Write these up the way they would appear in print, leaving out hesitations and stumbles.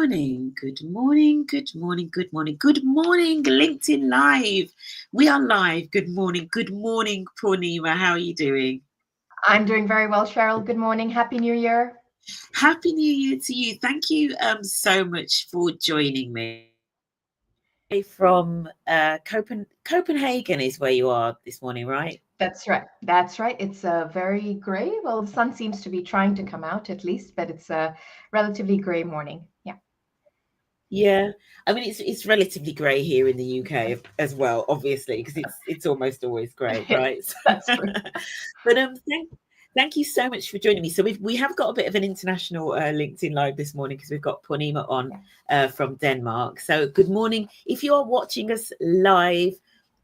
morning, good morning, good morning, good morning, good morning, LinkedIn Live. We are live. Good morning, Poornima. How are you doing? I'm doing very well, Cheryl. Good morning. Happy New Year. Happy New Year to you. Thank you so much for joining me. From Copenhagen is where you are this morning, right? That's right. That's right. It's a very gray. Well, the sun seems to be trying to come out at least, but it's a relatively gray morning. Yeah. Yeah, I mean it's relatively grey here in the UK as well, obviously, because it's almost always grey, right? That's true. But thank you so much for joining me. So we have got a bit of an international LinkedIn Live this morning because we've got Poornima on from Denmark. So good morning. If you are watching us live,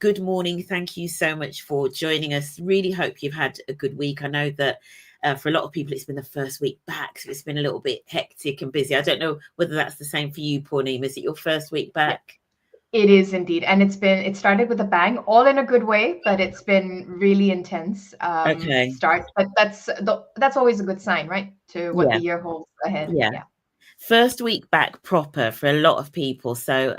good morning. Thank you so much for joining us. Really hope you've had a good week. I know that for a lot of people, it's been the first week back, so it's been a little bit hectic and busy. I don't know whether that's the same for you, Poornima. Is it your first week back? It is indeed, and it started with a bang, all in a good way, but it's been really intense start. But that's always a good sign, right? To what the year holds ahead. Yeah. First week back proper for a lot of people. So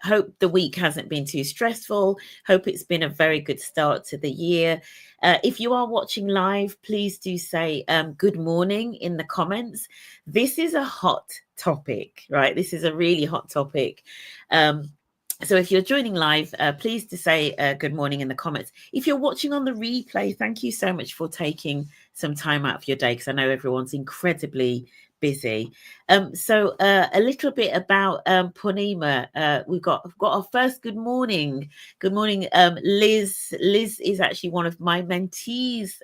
hope the week hasn't been too stressful. Hope it's been a very good start to the year. If you are watching live, please do say good morning in the comments. This is a hot topic, right? This is a really hot topic. So if you're joining live, please do say good morning in the comments. If you're watching on the replay, thank you so much for taking some time out of your day, because I know everyone's incredibly busy. So a little bit about Poornima. We've got our first good morning. Good morning, Liz. Liz is actually one of my mentees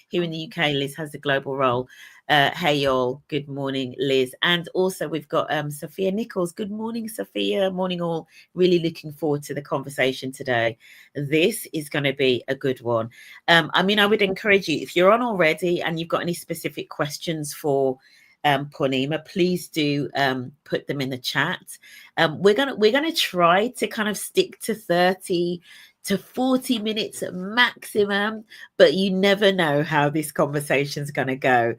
here in the UK. Liz has a global role. Hey y'all, good morning, Liz. And also we've got Sophia Nichols. Good morning, Sophia. Morning all. Really looking forward to the conversation today. This is going to be a good one. I mean, I would encourage you, if you're on already and you've got any specific questions for Poornima, please do put them in the chat. We're gonna try to kind of stick to 30 to 40 minutes maximum, but you never know how this conversation's going to go.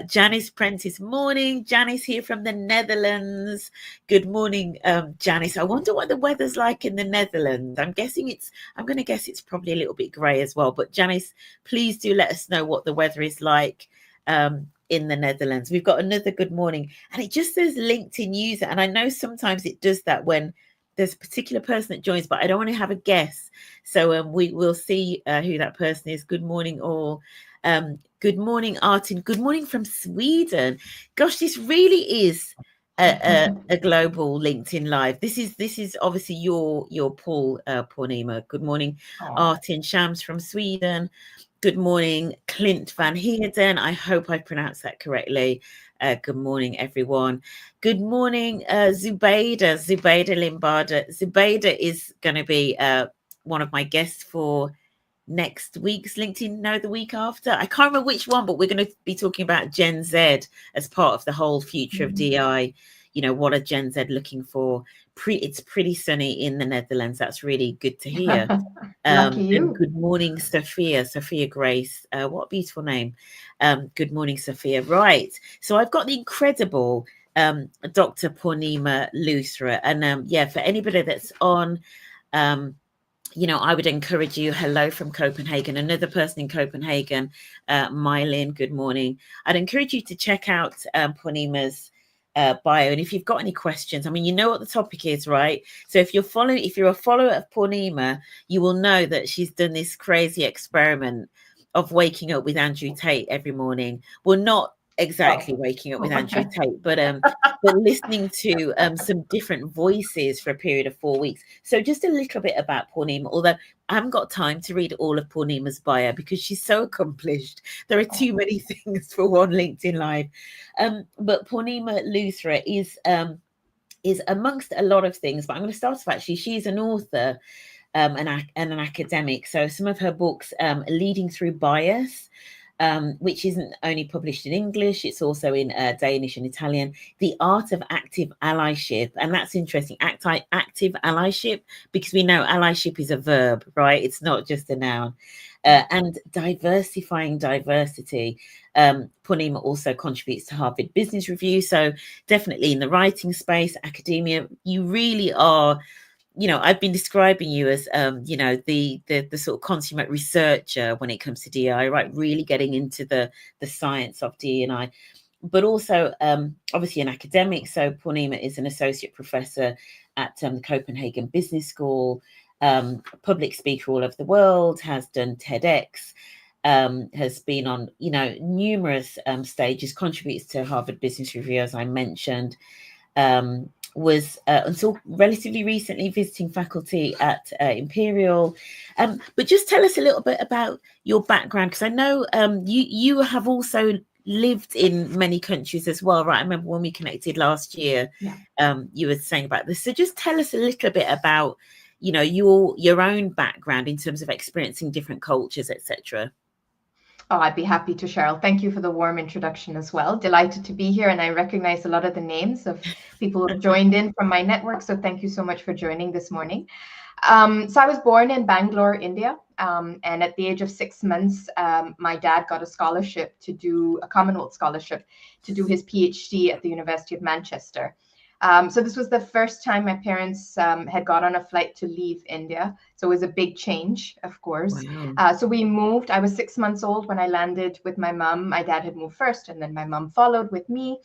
Janice Prentice, morning. Janice here from the Netherlands. Good morning, Janice. I wonder what the weather's like in the Netherlands. I'm going to guess it's probably a little bit grey as well. But Janice, please do let us know what the weather is like in the Netherlands. We've got another good morning, and it just says LinkedIn user. And I know sometimes it does that when there's a particular person that joins, but I don't want to have a guess. So we will see who that person is. Good morning, all. Good morning, Artin. Good morning from Sweden. Gosh, this really is a global LinkedIn Live. This is obviously your Poornima. Good morning, Artin Shams from Sweden. Good morning, Clint Van Heerden. I hope I pronounced that correctly. Good morning, everyone. Good morning, Zubaida Limbada. Zubaida is going to be one of my guests for next week's LinkedIn, no, the week after. I can't remember which one, but we're going to be talking about Gen Z as part of the whole future of DI. You know, what are Gen Z looking for? It's pretty sunny in the Netherlands. That's really good to hear. Lucky you. And good morning, Sophia Grace. What a beautiful name. Good morning, Sophia. Right. So I've got the incredible Dr. Poornima Luthra. And for anybody that's on, I would encourage you. Hello from Copenhagen. Another person in Copenhagen, Mylin, good morning. I'd encourage you to check out Poornima's bio, and if you've got any questions, I mean, you know what the topic is, right? So if you're a follower of Poornima, you will know that she's done this crazy experiment of waking up with Andrew Tate every morning. Well, not exactly waking up with Andrew Tate, but listening to some different voices for a period of 4 weeks. So just a little bit about Poornima, although I haven't got time to read all of Poornima's bio because she's so accomplished. There are too many things for one LinkedIn Live. But Poornima Luthra is amongst a lot of things, but I'm going to start off actually. She's an author and an academic. So some of her books, Leading Through Bias, which isn't only published in English, it's also in Danish and Italian, The Art of Active Allyship. And that's interesting, active allyship, because we know allyship is a verb, right? It's not just a noun. And Diversifying Diversity. Poornima also contributes to Harvard Business Review. So definitely in the writing space, academia, you really are, you know, I've been describing you as, you know, the sort of consummate researcher when it comes to DEI, right? Really getting into the science of DEI, but also obviously an academic. So Poornima is an associate professor at the Copenhagen Business School, public speaker all over the world, has done TEDx, has been on, you know, numerous stages, contributes to Harvard Business Review, as I mentioned. Was until relatively recently visiting faculty at Imperial. But just tell us a little bit about your background, because I know you have also lived in many countries as well, right? I remember when we connected last year, you were saying about this. So just tell us a little bit about, you know, your own background in terms of experiencing different cultures, etc. Oh, I'd be happy to, Cheryl. Thank you for the warm introduction as well. Delighted to be here, and I recognize a lot of the names of people who have joined in from my network, so thank you so much for joining this morning. So I was born in Bangalore, India, and at the age of 6 months, my dad got a scholarship to do a Commonwealth scholarship to do his PhD at the University of Manchester. So this was the first time my parents had got on a flight to leave India. So it was a big change, of course. Wow. So we moved. I was 6 months old when I landed with my mum. My dad had moved first, and then my mum followed with me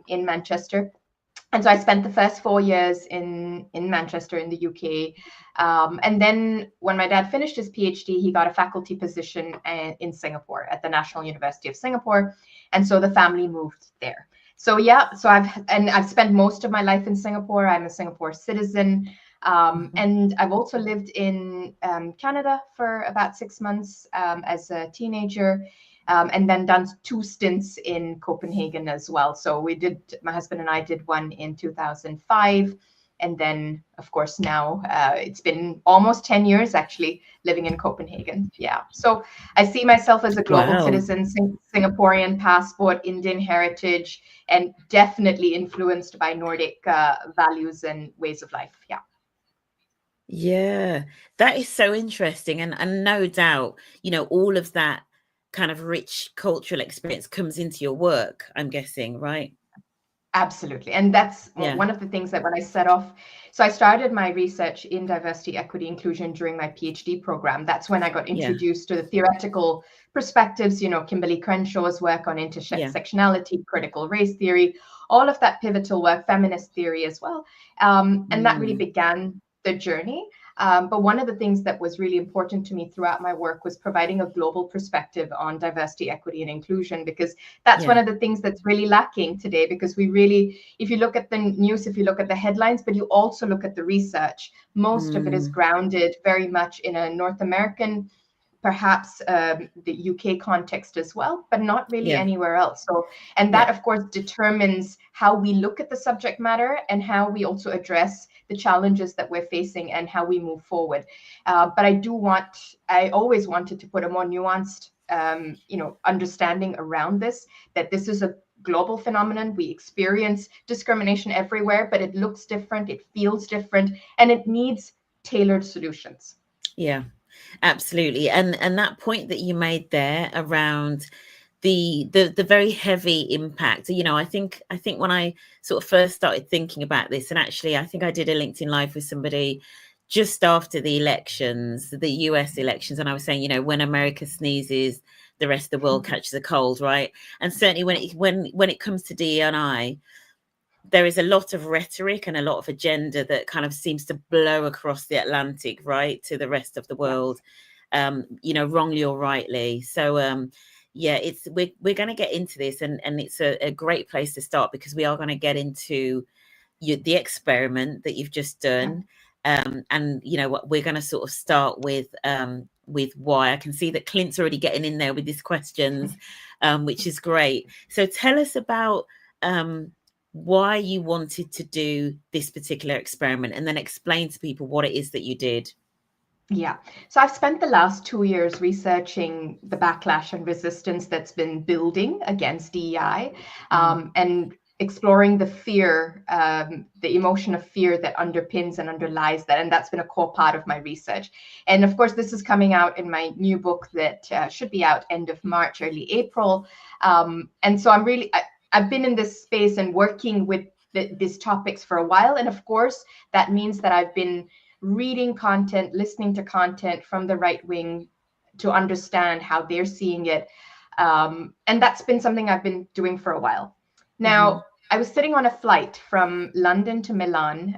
in Manchester. And so I spent the first 4 years in Manchester in the UK. And then when my dad finished his PhD, he got a faculty position in Singapore at the National University of Singapore. And so the family moved there. So yeah, so I've spent most of my life in Singapore. I'm a Singapore citizen. And I've also lived in Canada for about 6 months as a teenager. And then done 2 stints in Copenhagen as well. So my husband and I did one in 2005. And then, of course, now it's been almost 10 years actually living in Copenhagen. Yeah. So I see myself as a global citizen, Singaporean passport, Indian heritage, and definitely influenced by Nordic values and ways of life. Yeah. Yeah, that is so interesting. And no doubt, you know, all of that kind of rich cultural experience comes into your work, I'm guessing, right? Absolutely. And that's one of the things that when I set off, so I started my research in diversity, equity, inclusion during my PhD program. That's when I got introduced to the theoretical perspectives, you know, Kimberly Crenshaw's work on intersectionality, critical race theory, all of that pivotal work, feminist theory as well. And that really began the journey. But one of the things that was really important to me throughout my work was providing a global perspective on diversity, equity, and inclusion, because that's one of the things that's really lacking today. Because we really, if you look at the news, if you look at the headlines, but you also look at the research, most of it is grounded very much in a North American, perhaps the UK context as well, but not really anywhere else. So, and that of course determines how we look at the subject matter and how we also address the challenges that we're facing and how we move forward. But I always wanted to put a more nuanced, you know, understanding around this, that this is a global phenomenon. We experience discrimination everywhere, but it looks different, it feels different, and it needs tailored solutions. Yeah. Absolutely. And that point that you made there around the very heavy impact, you know, I think when I sort of first started thinking about this, and actually I think I did a LinkedIn Live with somebody just after the elections, the US elections, and I was saying, you know, when America sneezes, the rest of the world catches a cold, right? And certainly when it comes to DE&I, there is a lot of rhetoric and a lot of agenda that kind of seems to blow across the Atlantic, right, to the rest of the world, you know, wrongly or rightly. So, yeah, we're going to get into this, and it's a great place to start, because we are going to get into the experiment that you've just done, and you know what, we're going to sort of start with why. I can see that Clint's already getting in there with his questions, which is great. So tell us about why you wanted to do this particular experiment, and then explain to people what it is that you did. Yeah. So I've spent the last 2 years researching the backlash and resistance that's been building against DEI, and exploring the fear, the emotion of fear that underpins and underlies that. And that's been a core part of my research. And of course, this is coming out in my new book that should be out end of March, early April. And so I've been in this space and working with these topics for a while. And of course, that means that I've been reading content, listening to content from the right wing to understand how they're seeing it. And that's been something I've been doing for a while. Now, I was sitting on a flight from London to Milan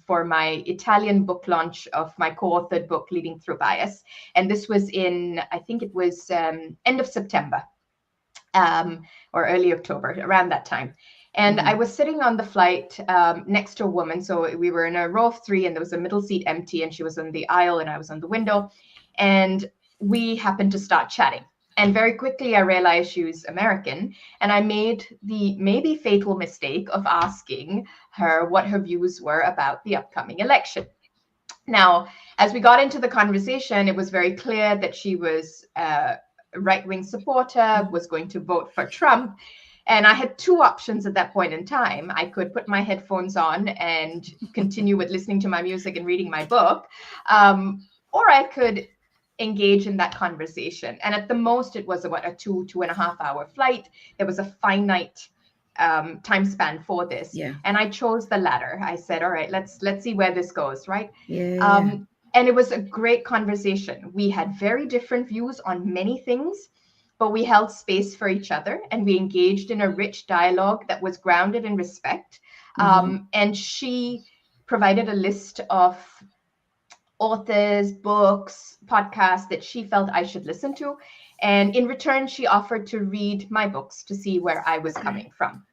for my Italian book launch of my co-authored book, Leading Through Bias. And this was I think it was end of September or early October, around that time. And I was sitting on the flight next to a woman. So we were in a row of 3 and there was a middle seat empty and she was on the aisle and I was on the window. And we happened to start chatting. And very quickly I realized she was American. And I made the maybe fatal mistake of asking her what her views were about the upcoming election. Now, as we got into the conversation, it was very clear that she was a right-wing supporter, was going to vote for Trump. And I had 2 options at that point in time. I could put my headphones on and continue with listening to my music and reading my book, or I could engage in that conversation. And at the most, it was about a 2.5 hour flight. There was a finite time span for this. Yeah. And I chose the latter. I said, all right, let's see where this goes, right? Yeah. And it was a great conversation. We had very different views on many things, but we held space for each other and we engaged in a rich dialogue that was grounded in respect. And she provided a list of authors, books, podcasts that she felt I should listen to. And in return, she offered to read my books to see where I was coming from.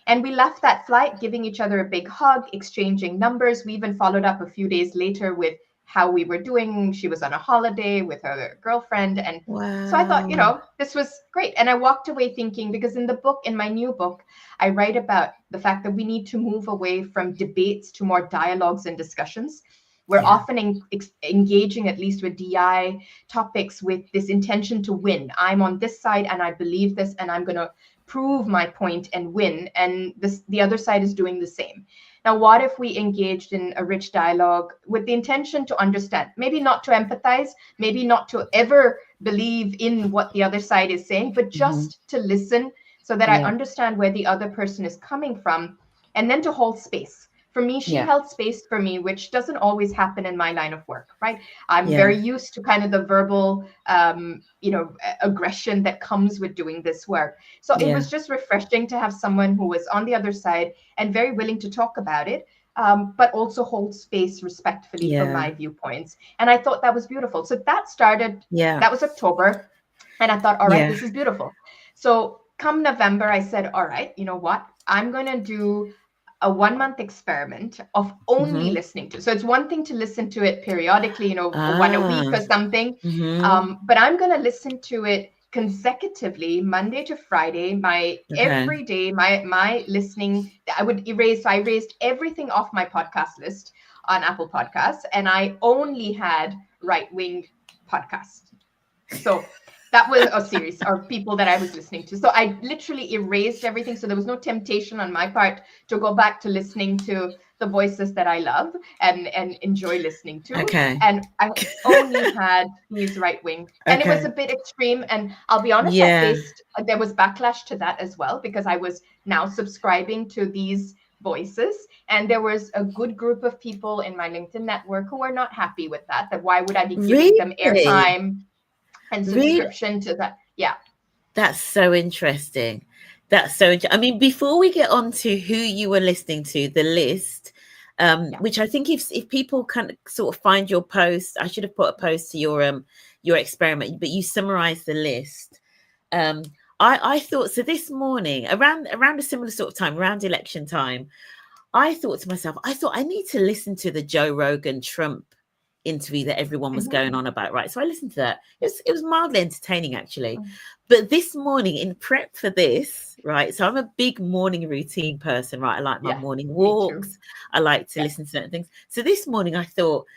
And we left that flight giving each other a big hug, exchanging numbers. We even followed up a few days later with how we were doing. She was on a holiday with her girlfriend. And so I thought, this was great. And I walked away thinking, because in my new book, I write about the fact that we need to move away from debates to more dialogues and discussions. We're often engaging, at least with DI topics, with this intention to win. I'm on this side and I believe this and I'm going to prove my point and win. And the other side is doing the same. Now, what if we engaged in a rich dialogue with the intention to understand, maybe not to empathize, maybe not to ever believe in what the other side is saying, but just to listen so that I understand where the other person is coming from, and then to hold space. For me, she held space for me, which doesn't always happen in my line of work, right? I'm very used to kind of the verbal, aggression that comes with doing this work. So it was just refreshing to have someone who was on the other side and very willing to talk about it, but also hold space respectfully for my viewpoints. And I thought that was beautiful. So that started, that was October. And I thought, all right, this is beautiful. So come November, I said, all right, you know what? I'm going to do a 1-month experiment of only listening to. So it's one thing to listen to it periodically, one a week or something. But I'm going to listen to it consecutively, Monday to Friday, every day, my listening. I erased everything off my podcast list on Apple Podcasts, and I only had right-wing podcasts. So that was a series of people that I was listening to. So I literally erased everything. So there was no temptation on my part to go back to listening to the voices that I love and enjoy listening to. Okay. And I only had these right wing. And it was a bit extreme. And I'll be honest, there was backlash to that as well, because I was now subscribing to these voices. And there was a good group of people in my LinkedIn network who were not happy with that. That why would I be giving them airtime and subscription to that? That's so interesting. I mean, before we get on to who you were listening to, the list, which I think if people can sort of find your post, I should have put a post to your experiment, but you summarized the list. I thought, so this morning around a similar sort of time, around election time, I thought to myself, I need to listen to the Joe Rogan Trump interview that everyone was going on about, right? So I listened to that. It was mildly entertaining, actually. But this morning, in prep for this, right? So I'm a big morning routine person, right? I like my morning walks. I like to listen to certain things. So this morning I thought,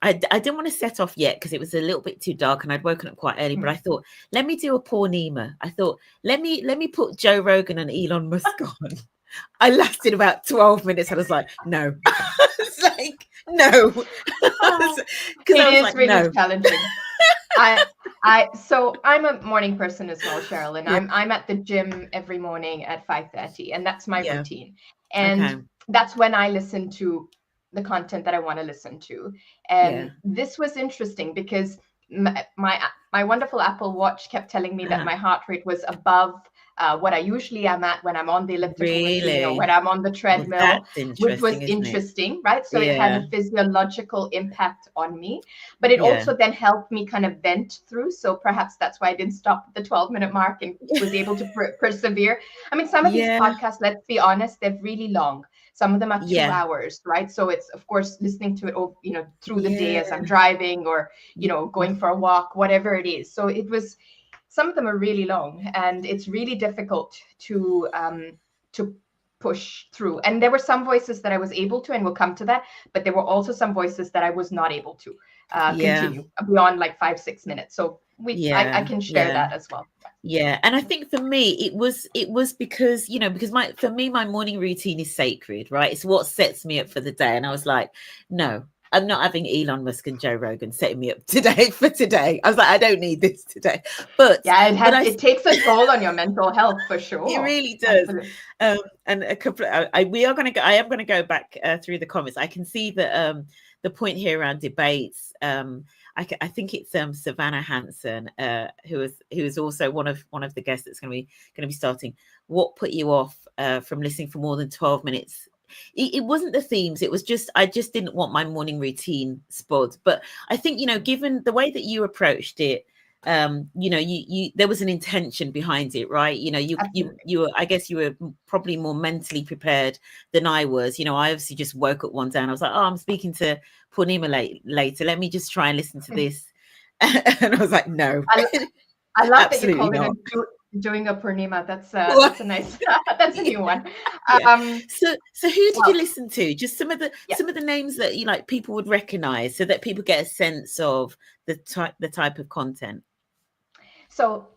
I didn't want to set off yet because it was a little bit too dark and I'd woken up quite early, but I thought, let me do a Poornima. I thought, let me put Joe Rogan and Elon Musk on. I lasted about 12 minutes and I was like, no. It's like, no. It is like, really challenging. So I'm a morning person as well, Cheryl, and I'm at the gym every morning at 5:30, and that's my routine. And that's when I listen to the content that I want to listen to. And this was interesting because my wonderful Apple Watch kept telling me that my heart rate was above what I usually am at when I'm on the elliptical machine or when I'm on the treadmill, which was interesting, right? So it had a physiological impact on me, but it also then helped me kind of vent through. So perhaps that's why I didn't stop at the 12-minute mark and was able to persevere. I mean, some of these podcasts, let's be honest, they're really long. Some of them are 2 hours, right? So it's, of course, listening to it, through the day as I'm driving or, going for a walk, whatever it is. So it was, some of them are really long and it's really difficult to push through. And there were some voices that I was able to, and we'll come to that, but there were also some voices that I was not able to continue beyond like 5-6 minutes. So I can share that as well. Yeah. And I think for me, it was because, because for me, my morning routine is sacred, right? It's what sets me up for the day. And I was like, no, I'm not having Elon Musk and Joe Rogan setting me up for today. I was like, I don't need this today. But it takes a toll on your mental health for sure. It really does. And a couple of, I am going to go back through the comments. I can see that the point here around debates. I think it's Savannah Hansen, who is also one of the guests that's going to be starting. What put you off from listening for more than 12 minutes? It wasn't the themes. It was just, I just didn't want my morning routine spoiled. But I think, given the way that you approached it, you there was an intention behind it, right? You were, I guess you were probably more mentally prepared than I was. I obviously just woke up one day and I was like, oh, I'm speaking to Poornima later. Let me just try and listen to this. And I was like, no. I love that you called it doing a Poornima. That's a nice, that's a new one. So who did you listen to? Just some of the names that people would recognize, so that people get a sense of the type of content. So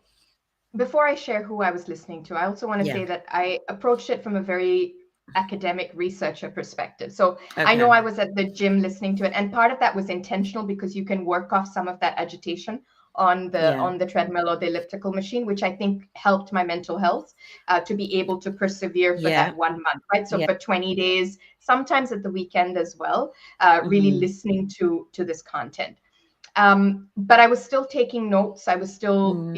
before I share who I was listening to, I also want to say that I approached it from a very academic researcher perspective. So I know I was at the gym listening to it, and part of that was intentional because you can work off some of that agitation on the treadmill or the elliptical machine, which I think helped my mental health to be able to persevere for that 1 month, right? So for 20 days, sometimes at the weekend as well, really listening to this content. But I was still taking notes. I was still,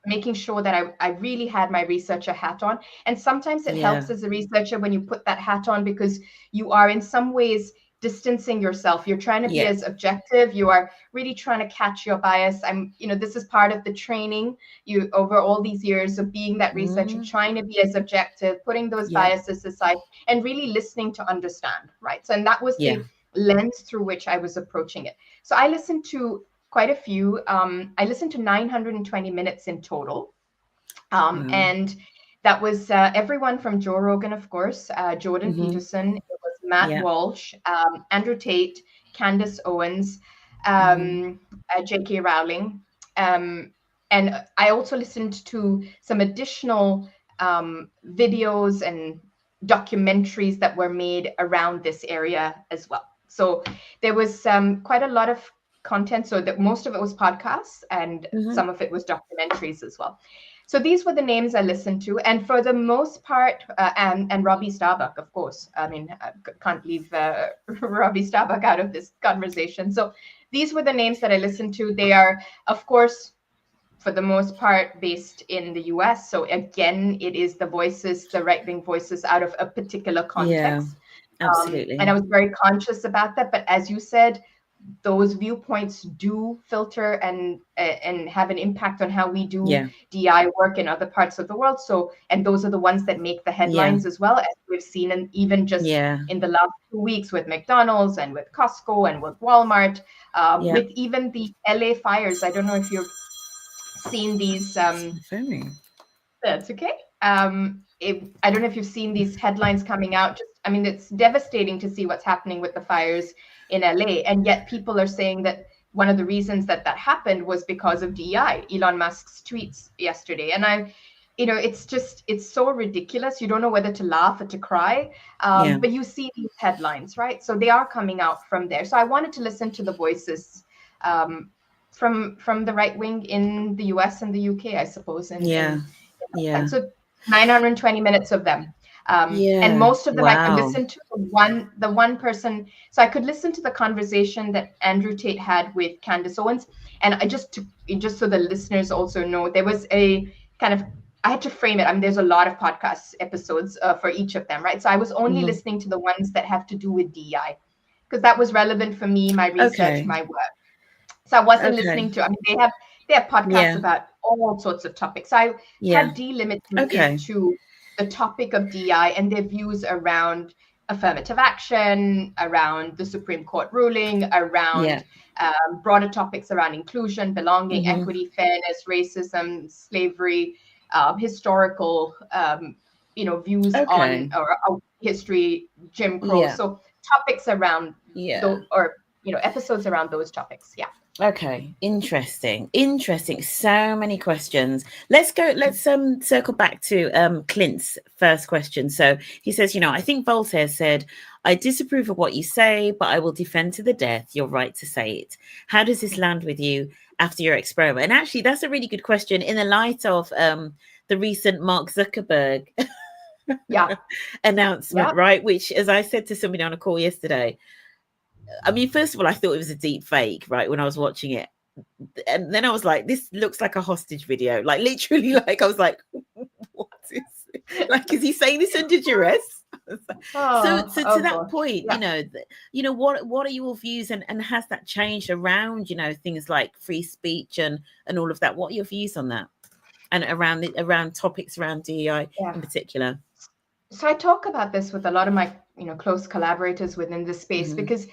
making sure that I really had my researcher hat on. And sometimes it helps as a researcher when you put that hat on, because you are in some ways distancing yourself. You're trying to be as objective. You are really trying to catch your bias. This is part of the training you over all these years of being that researcher, trying to be as objective, putting those biases aside and really listening to understand, right? So, and that was the lens through which I was approaching it. So I listened to quite a few. I listened to 920 minutes in total. And that was everyone from Joe Rogan, of course, Jordan Peterson, it was Matt Walsh, Andrew Tate, Candace Owens, J.K. Rowling. And I also listened to some additional videos and documentaries that were made around this area as well. So there was quite a lot of content. So that most of it was podcasts and some of it was documentaries as well. So these were the names I listened to. And for the most part, and Robby Starbuck, of course. I mean, I can't leave Robby Starbuck out of this conversation. So these were the names that I listened to. They are, of course, for the most part, based in the US. So again, it is the voices, the right-wing voices out of a particular context. Yeah, absolutely. And I was very conscious about that. But as you said, those viewpoints do filter and have an impact on how we do DI work in other parts of the world. So, and those are the ones that make the headlines as well, as we've seen, and even just in the last 2 weeks with McDonald's and with Costco and with Walmart, with even the LA fires. I don't know if you've seen these. That's okay. I don't know if you've seen these headlines coming out. Just I mean, it's devastating to see what's happening with the fires in LA. And yet people are saying that one of the reasons that happened was because of DEI, Elon Musk's tweets yesterday. And it's so ridiculous. You don't know whether to laugh or to cry. But you see these headlines, right? So they are coming out from there. So I wanted to listen to the voices from the right wing in the US and the UK, I suppose. And so 920 minutes of them. And most of them I could listen to the one person. So I could listen to the conversation that Andrew Tate had with Candace Owens. And just so the listeners also know, there was a kind of, I had to frame it. I mean, there's a lot of podcast episodes for each of them, right? So I was only listening to the ones that have to do with DEI, because that was relevant for me, my research, my work. So I wasn't listening to, I mean, they have podcasts about all sorts of topics. So I have delimited it to the topic of DEI and their views around affirmative action, around the Supreme Court ruling, around broader topics around inclusion, belonging, equity, fairness, racism, slavery, historical, views on or history, Jim Crow. So topics around episodes around those topics. Yeah. Okay, interesting. So many questions. Let's circle back to Clint's first question. So he says, I think Voltaire said, I disapprove of what you say, but I will defend to the death your right to say it. How does this land with you after your experiment? And actually, that's a really good question in the light of the recent Mark Zuckerberg announcement, right? Which, as I said to somebody on a call yesterday, I mean, first of all, I thought it was a deep fake, right, when I was watching it. And then I was like, this looks like a hostage video. Like, literally, like, I was like, what is it? Like, is he saying this under duress? So to that point, what are your views, and has that changed around, things like free speech and all of that? What are your views on that? And around topics around DEI in particular? So I talk about this with a lot of my, close collaborators within this space, because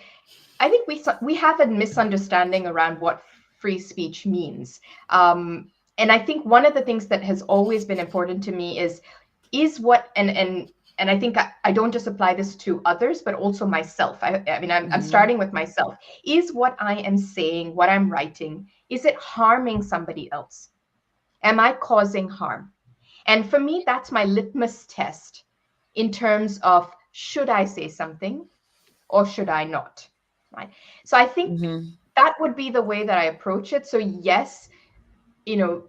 I think we have a misunderstanding around what free speech means. And I think one of the things that has always been important to me is what, and I think I don't just apply this to others, but also myself. I mean, I'm starting with myself. Is what I am saying, what I'm writing, is it harming somebody else? Am I causing harm? And for me, that's my litmus test in terms of, should I say something or should I not? Right. So I think that would be the way that I approach it. So yes,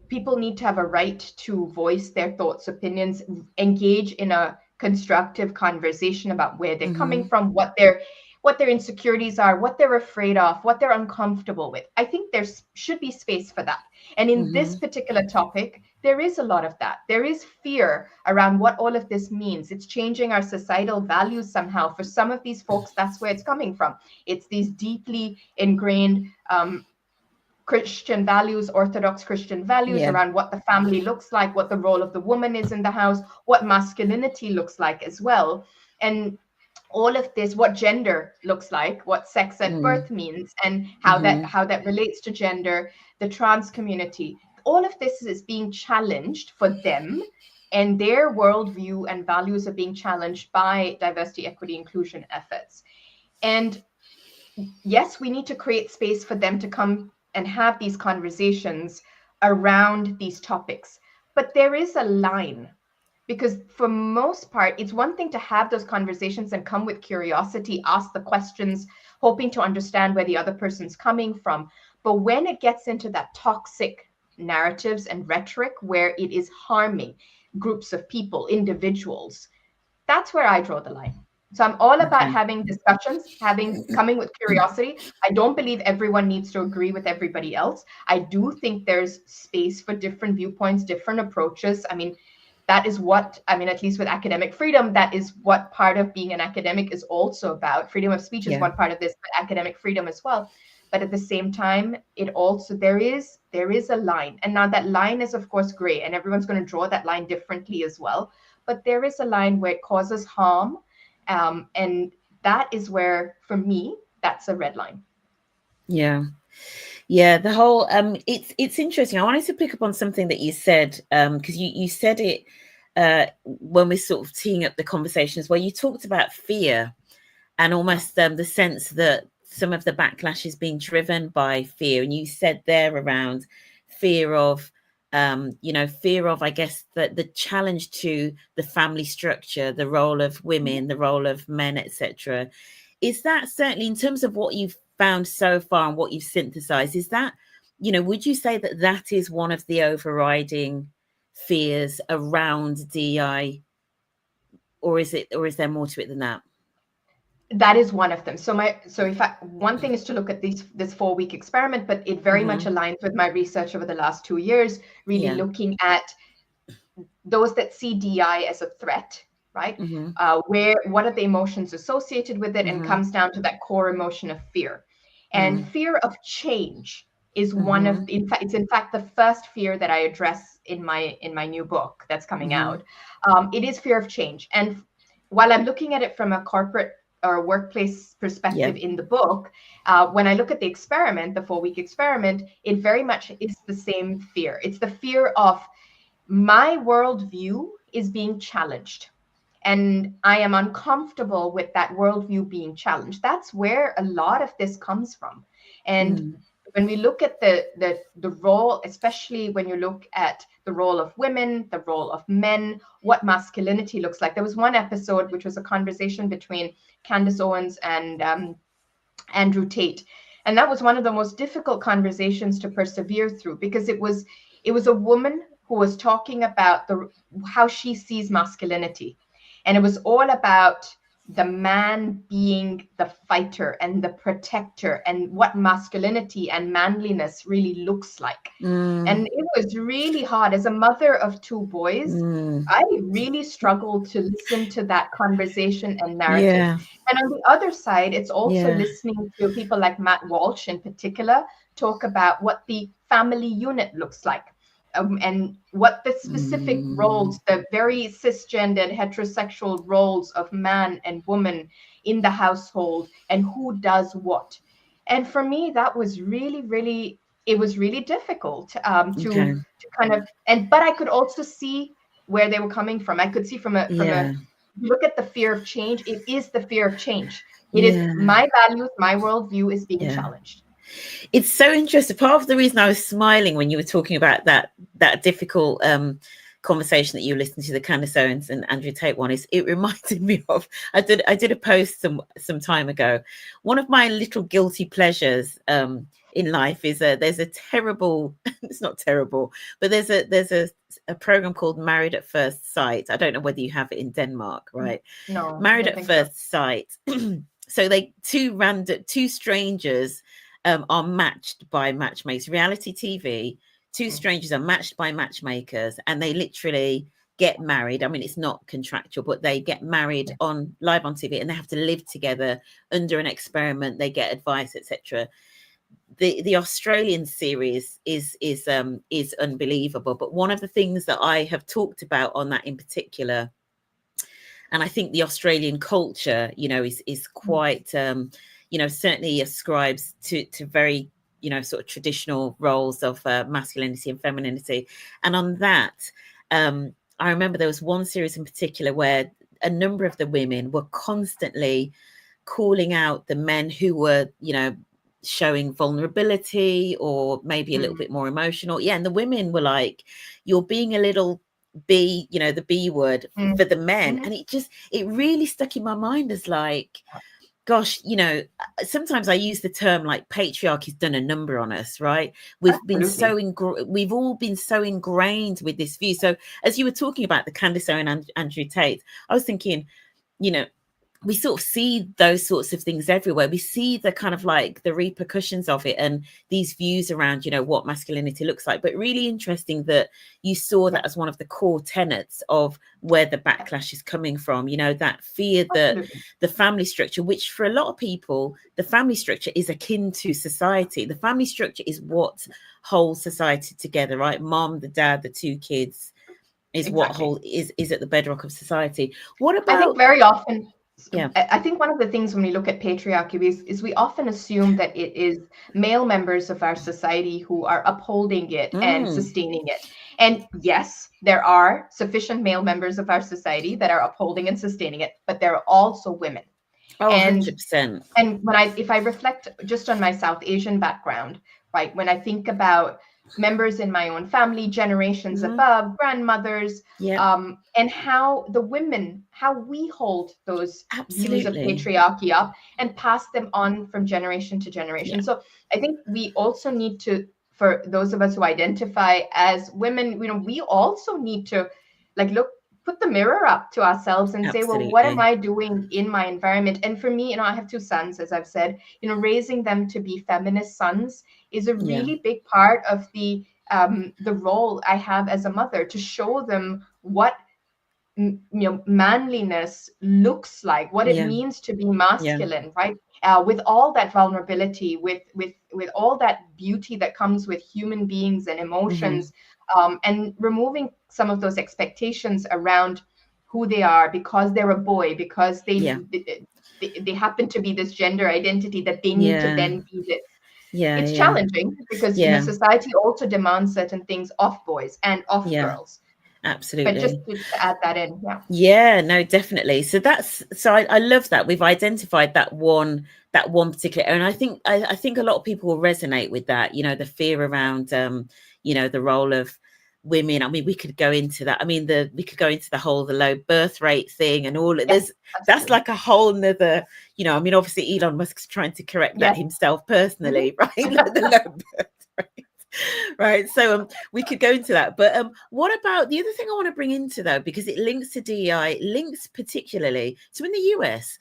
people need to have a right to voice their thoughts, opinions, engage in a constructive conversation about where they're coming from, what their insecurities are, what they're afraid of, what they're uncomfortable with. I think there should be space for that. And in this particular topic, there is a lot of that. There is fear around what all of this means. It's changing our societal values somehow. For some of these folks, that's where it's coming from. It's these deeply ingrained Christian values, Orthodox Christian values around what the family looks like, what the role of the woman is in the house, what masculinity looks like as well. And all of this, what gender looks like, what sex at birth means, and how that relates to gender, the trans community. All of this is being challenged for them, and their worldview and values are being challenged by diversity, equity, inclusion efforts. And yes, we need to create space for them to come and have these conversations around these topics. But there is a line, because for most part, it's one thing to have those conversations and come with curiosity, ask the questions, hoping to understand where the other person's coming from. But when it gets into that toxic narratives and rhetoric where it is harming groups of people, individuals, that's where I draw the line. So I'm all about having discussions, coming with curiosity. I don't believe everyone needs to agree with everybody else. I do think there's space for different viewpoints, different approaches. I mean, that is what, at least with academic freedom, that is what part of being an academic is also about. Freedom of speech is one part of this, but academic freedom as well. But at the same time, it also, there is a line. And now that line is, of course, gray, and everyone's going to draw that line differently as well. But there is a line where it causes harm. And that is where, for me, that's a red line. Yeah. The whole it's interesting. I wanted to pick up on something that you said, because you said it when we're sort of teeing up the conversations, where you talked about fear and almost the sense that some of the backlash is being driven by fear. And you said there around fear of, fear of, I guess, the challenge to the family structure, the role of women, the role of men, etc. Is that certainly, in terms of what you've found so far and what you've synthesized, is that, would you say that that is one of the overriding fears around DEI, or is there more to it than that? That is one of them. One thing is to look at this 4-week experiment, but it very much aligns with my research over the last 2 years, really looking at those that see DEI as a threat, right? What are the emotions associated with it, and comes down to that core emotion of fear. And fear of change is one of, it's in fact the first fear that I address in my new book that's coming out. It is fear of change. And while I'm looking at it from a corporate or workplace perspective in the book, when I look at the experiment, the 4-week experiment, it very much is the same fear. It's the fear of my worldview is being challenged, and I am uncomfortable with that worldview being challenged. That's where a lot of this comes from. And when we look at the role, especially when you look at the role of women, the role of men, what masculinity looks like. There was one episode which was a conversation between Candace Owens and Andrew Tate. And that was one of the most difficult conversations to persevere through, because it was a woman who was talking about how she sees masculinity. And it was all about the man being the fighter and the protector, and what masculinity and manliness really looks like. And it was really hard. As a mother of 2 boys, I really struggled to listen to that conversation and narrative. And on the other side, it's also listening to people like Matt Walsh in particular talk about what the family unit looks like. And what the specific roles, the very cisgendered heterosexual roles of man and woman in the household, and who does what. And for me, that was really, really, it was really difficult to kind of, but I could also see where they were coming from. I could see from a look at the fear of change. It is the fear of change. It is my values, my worldview is being challenged. It's so interesting. Part of the reason I was smiling when you were talking about that difficult conversation that you listened to, the Candace Owens and Andrew Tate one, is it reminded me of, I did a post some time ago. One of my little guilty pleasures in life is there's a terrible, it's not terrible, but there's a program called Married at First Sight. I don't know whether you have it in Denmark, right? No. Married at First Sight. So two strangers are matched by matchmakers. Reality TV, 2 strangers are matched by matchmakers, and they literally get married. I mean, it's not contractual, but they get married live on TV, and they have to live together under an experiment. They get advice, etc. The Australian series is unbelievable. But one of the things that I have talked about on that in particular, and I think the Australian culture, is quite certainly ascribes to very, sort of traditional roles of masculinity and femininity. And on that, I remember there was one series in particular where a number of the women were constantly calling out the men who were, showing vulnerability or maybe a little bit more emotional. Yeah. And the women were like, you're being a little B, the B word for the men. And it really stuck in my mind as like, gosh, sometimes I use the term like patriarchy's done a number on us, right? We've we've all been so ingrained with this view. So as you were talking about the Candace Owens and Andrew Tate, I was thinking, we sort of see those sorts of things everywhere. We see the kind of like the repercussions of it and these views around, what masculinity looks like. But really interesting that you saw that as one of the core tenets of where the backlash is coming from, that fear that the family structure, which for a lot of people, the family structure is akin to society. The family structure is what holds society together, right? Mom, the dad, the 2 kids is what is at the bedrock of society. What about? I think very often. I think one of the things when we look at patriarchy is we often assume that it is male members of our society who are upholding it and sustaining it. And yes, there are sufficient male members of our society that are upholding and sustaining it, but there are also women. Oh, 100%. And if I reflect just on my South Asian background, right, when I think about members in my own family, generations above, grandmothers, and how we hold those views of patriarchy up and pass them on from generation to generation. So I think we also need to, for those of us who identify as women, we also need to put the mirror up to ourselves and say, well, what am I doing in my environment? And for me, I have 2 sons, as I've said, raising them to be feminist sons is a really big part of the role I have as a mother, to show them what manliness looks like, what it means to be masculine, right? With all that vulnerability, with all that beauty that comes with human beings and emotions, and removing some of those expectations around who they are because they're a boy, because they happen to be this gender identity that they need to then be this. It's challenging because society also demands certain things of boys and of girls. Absolutely. But just to add that in, no, definitely. So I love that we've identified that one particular, and I think a lot of people will resonate with that. The fear around the role of women. I mean, we could go into that. I mean, we could go into the low birth rate thing and all. That's like a whole nother. I mean, obviously Elon Musk's trying to correct that himself personally, right? Like the low birth rate. Right, so we could go into that, but what about the other thing I want to bring into, though, because it links to DEI, links particularly. So in the US,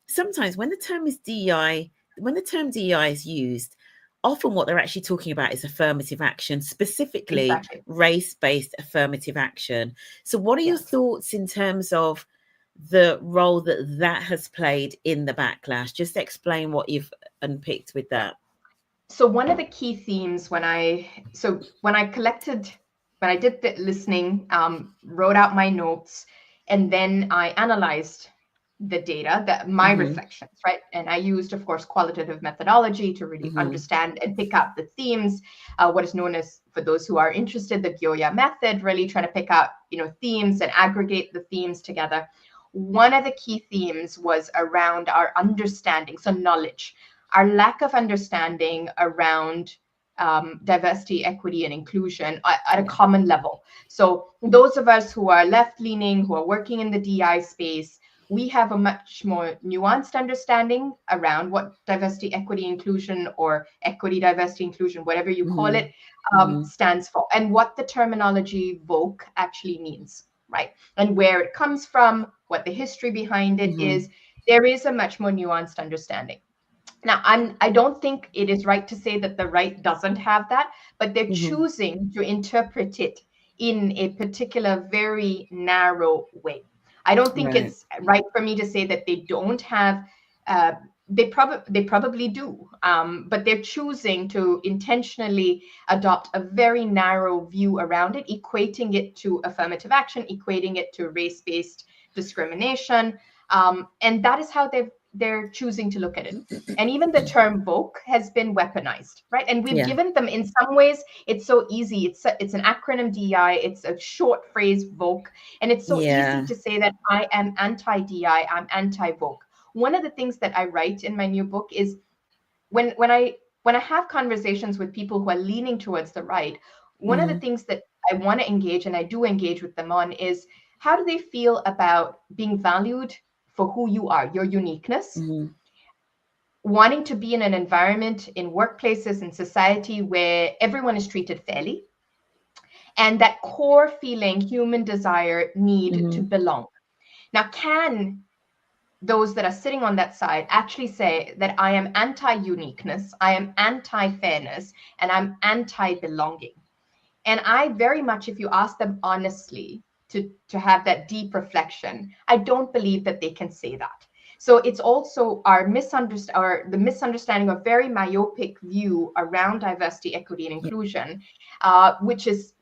sometimes when the term DEI is used, often what they're actually talking about is affirmative action, specifically race-based affirmative action. So what are your thoughts in terms of the role that has played in the backlash? Just explain what you've unpicked with that. So one of the key themes when I did the listening, wrote out my notes, and then I analyzed the data, my reflections, right? And I used, of course, qualitative methodology to really understand and pick out the themes, what is known as, for those who are interested, the Gyoya method, really trying to pick out, themes and aggregate the themes together. One of the key themes was around our understanding, so knowledge. Our lack of understanding around diversity, equity, and inclusion at a common level. So those of us who are left-leaning, who are working in the DI space, we have a much more nuanced understanding around what diversity, equity, inclusion, or equity, diversity, inclusion, whatever you call it, stands for, and what the terminology woke actually means, right? And where it comes from, what the history behind it is. There is a much more nuanced understanding. Now, I don't think it is right to say that the right doesn't have that, but they're choosing to interpret it in a particular, very narrow way. I don't think it's right for me to say that they don't have. They probably do, but they're choosing to intentionally adopt a very narrow view around it, equating it to affirmative action, equating it to race-based discrimination, and that is how they're choosing to look at it. And even the term woke has been weaponized, right? And we've given them, in some ways, it's so easy. It's an acronym, DEI. It's a short phrase, woke. And it's so easy to say that I am anti-DEI, I'm anti-woke. One of the things that I write in my new book is when I have conversations with people who are leaning towards the right, one of the things that I want to engage, and I do engage with them on, is how do they feel about being valued for who you are, your uniqueness, wanting to be in an environment, in workplaces, in society where everyone is treated fairly, and that core feeling, human desire, need to belong. Now, can those that are sitting on that side actually say that I am anti-uniqueness, I am anti-fairness, and I'm anti-belonging? And I very much, if you ask them honestly, to have that deep reflection, I don't believe that they can say that. So it's also the misunderstanding of very myopic view around diversity, equity, and inclusion, which is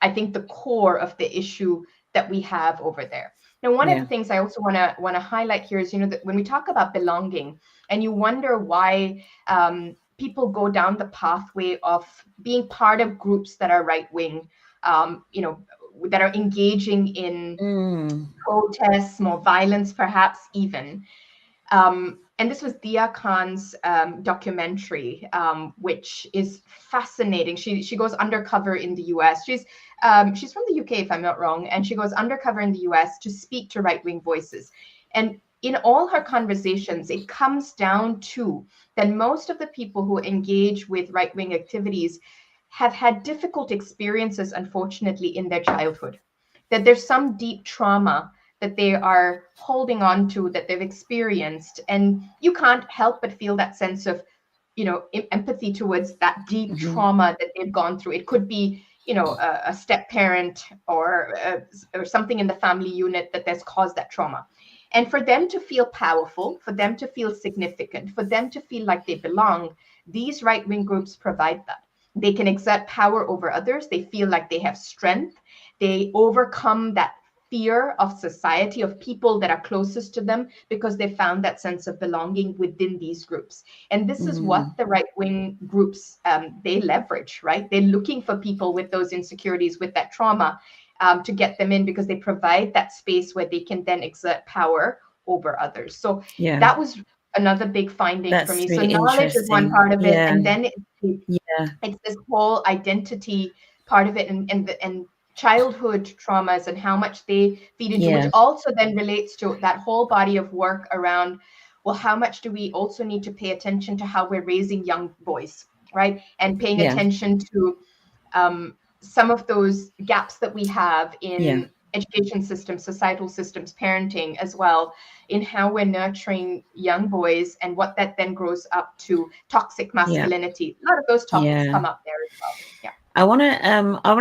I think the core of the issue that we have over there. Now, one of the things I also want to highlight here is, that when we talk about belonging, and you wonder why people go down the pathway of being part of groups that are right-wing, that are engaging in protests, more violence, perhaps even. And this was Dia Khan's documentary, which is fascinating. She goes undercover in the US. She's from the UK, if I'm not wrong, and she goes undercover in the US to speak to right-wing voices. And in all her conversations, it comes down to that most of the people who engage with right-wing activities have had difficult experiences, unfortunately, in their childhood. That there's some deep trauma that they are holding on to, that they've experienced. And you can't help but feel that sense of, empathy towards that deep trauma that they've gone through. It could be, a step parent or something in the family unit that has caused that trauma. And for them to feel powerful, for them to feel significant, for them to feel like they belong, these right-wing groups provide that. They can exert power over others. They feel like they have strength. They overcome that fear of society, of people that are closest to them, because they found that sense of belonging within these groups. And this is what the right-wing groups, they leverage, right? They're looking for people with those insecurities, with that trauma, to get them in, because they provide that space where they can then exert power over others. So that was another big finding for me. Really so knowledge is one part of it, and then it's this whole identity part of it, and childhood traumas and how much they feed into, which also then relates to that whole body of work around, well, how much do we also need to pay attention to how we're raising young boys, right? And paying attention to some of those gaps that we have in education systems, societal systems, parenting as well, in how we're nurturing young boys, and what that then grows up to toxic masculinity. A lot of those topics come up there as well. Yeah. I want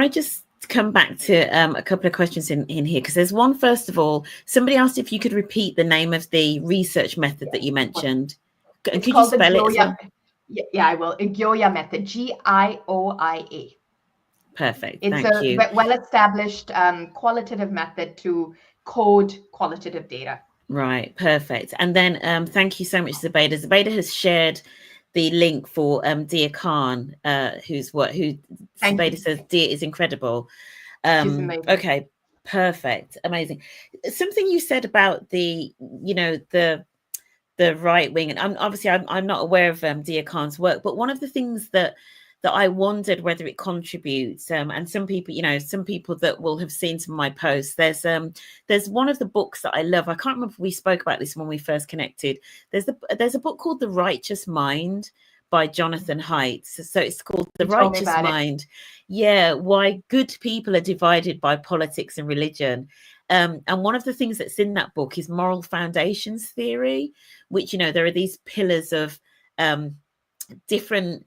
to just come back to a couple of questions in here, because there's one. First of all, somebody asked if you could repeat the name of the research method that you mentioned. It's could called you spell the Gioia, I will. Gioia method, Gioia. Perfect. It's a well-established qualitative method to code qualitative data. Right. Perfect. And then thank you so much, Zubaida. Zubaida has shared the link for Dia Khan, who Zubaida says Dia is incredible. She's amazing. Okay, perfect, amazing. Something you said about the right wing, and I'm not aware of Dia Khan's work, but one of the things that I wondered whether it contributes, and some people that will have seen some of my posts, there's one of the books that I love. I can't remember if we spoke about this when we first connected. There's a book called The Righteous Mind by Jonathan Haidt. So it's called The Righteous Mind. Yeah, why good people are divided by politics and religion. And one of the things that's in that book is moral foundations theory, which, there are these pillars of different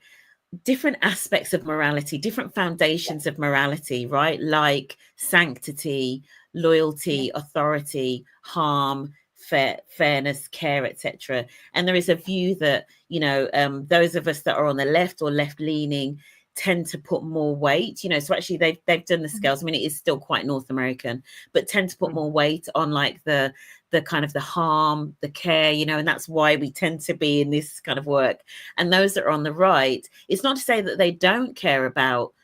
aspects of morality, different foundations of morality, right? Like sanctity, loyalty, authority, harm, fairness, care, etc. And there is a view that, those of us that are on the left or left leaning tend to put more weight, so actually they've done the scales. I mean, it is still quite North American, but tend to put more weight on like the kind of the harm, the care, and that's why we tend to be in this kind of work. And those that are on the right, it's not to say that they don't care about,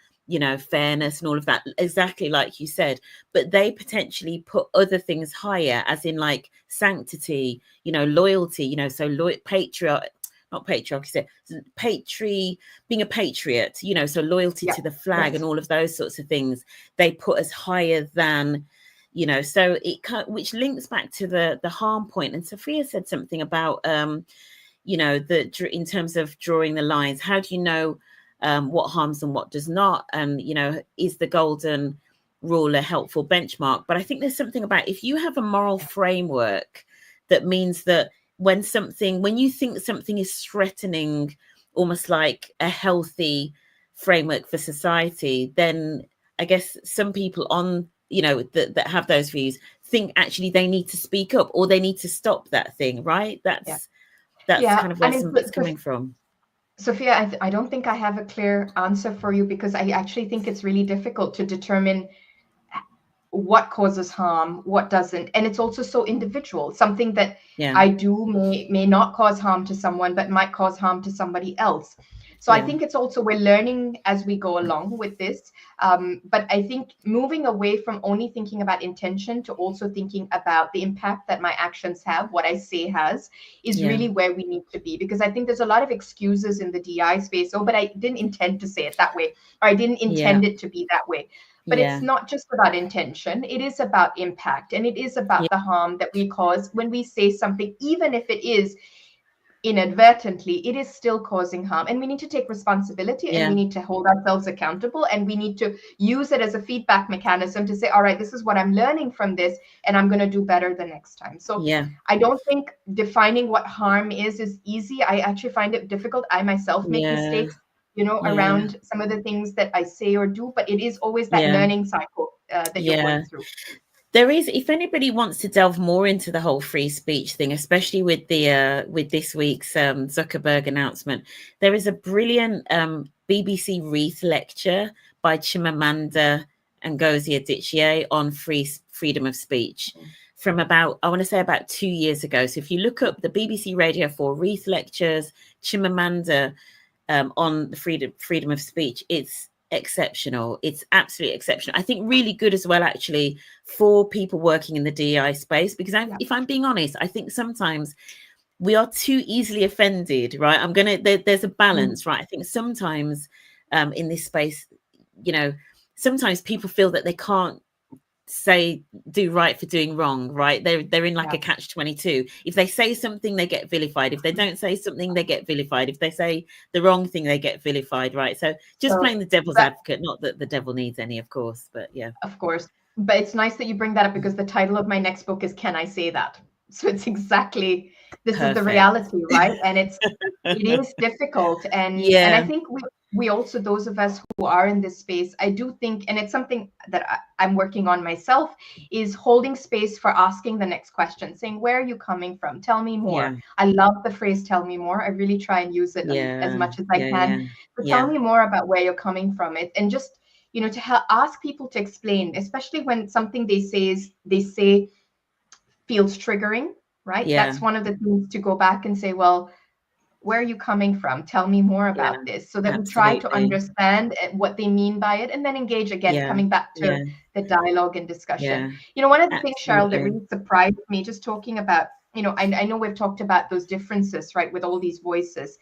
fairness and all of that, exactly like you said, but they potentially put other things higher, as in like sanctity, loyalty, so being a patriot, so loyalty to the flag and all of those sorts of things, they put as higher than, so which links back to the harm point. And Sophia said something about, in terms of drawing the lines, how do you know what harms and what does not? And, is the golden rule a helpful benchmark? But I think there's something about, if you have a moral framework, that means that when you think something is threatening almost like a healthy framework for society, then I guess some people on, that have those views think actually they need to speak up, or they need to stop that thing, right? That's kind of where some of it's coming from. Sophia, I don't think I have a clear answer for you, because I actually think it's really difficult to determine what causes harm, what doesn't. And it's also so individual. Something that I do may not cause harm to someone, but might cause harm to somebody else. So I think it's also, we're learning as we go along with this. But I think moving away from only thinking about intention to also thinking about the impact that my actions have, what I say has, is really where we need to be. Because I think there's a lot of excuses in the DI space. Oh, but I didn't intend to say it that way, or I didn't intend it to be that way. But it's not just about intention. It is about impact. And it is about the harm that we cause when we say something, even if it is inadvertently, it is still causing harm. And we need to take responsibility and we need to hold ourselves accountable, and we need to use it as a feedback mechanism to say, all right, this is what I'm learning from this, and I'm going to do better the next time. So I don't think defining what harm is easy. I actually find it difficult. I myself make mistakes, around some of the things that I say or do, but it is always that learning cycle that you're going through. There is, if anybody wants to delve more into the whole free speech thing, especially with the with this week's Zuckerberg announcement, there is a brilliant BBC Reith lecture by Chimamanda Ngozi Adichie on freedom of speech from about, I want to say about 2 years ago. So if you look up the BBC Radio 4 Reith lectures, Chimamanda on the freedom of speech, it's exceptional. It's absolutely exceptional. I think really good as well, actually, for people working in the DEI space, because if I'm being honest, I think sometimes we are too easily offended, right? There's a balance, right? I think sometimes in this space, sometimes people feel that they can't do right for doing wrong, right? They're in like a catch-22. If they say something, they get vilified. If they don't say something, they get vilified. If they say the wrong thing, they get vilified, right? So just playing the devil's advocate, not that the devil needs any, of course, but of course. But it's nice that you bring that up, because the title of my next book is Can I Say That? So it's exactly, this is the reality, right? And it is difficult. And I think we also, those of us who are in this space, I do think, and it's something that I'm working on myself, is holding space for asking the next question, saying, where are you coming from? Tell me more. I love the phrase, tell me more. I really try and use it as much as I can. But tell me more about where you're coming from. And just, to ask people to explain, especially when something they say feels triggering, right? That's one of the things, to go back and say, well, where are you coming from? Tell me more about this, so that we try to understand what they mean by it, and then engage again, coming back to the dialogue and discussion. One of the things, Cheryl, that really surprised me, just talking about, I know we've talked about those differences, right, with all these voices.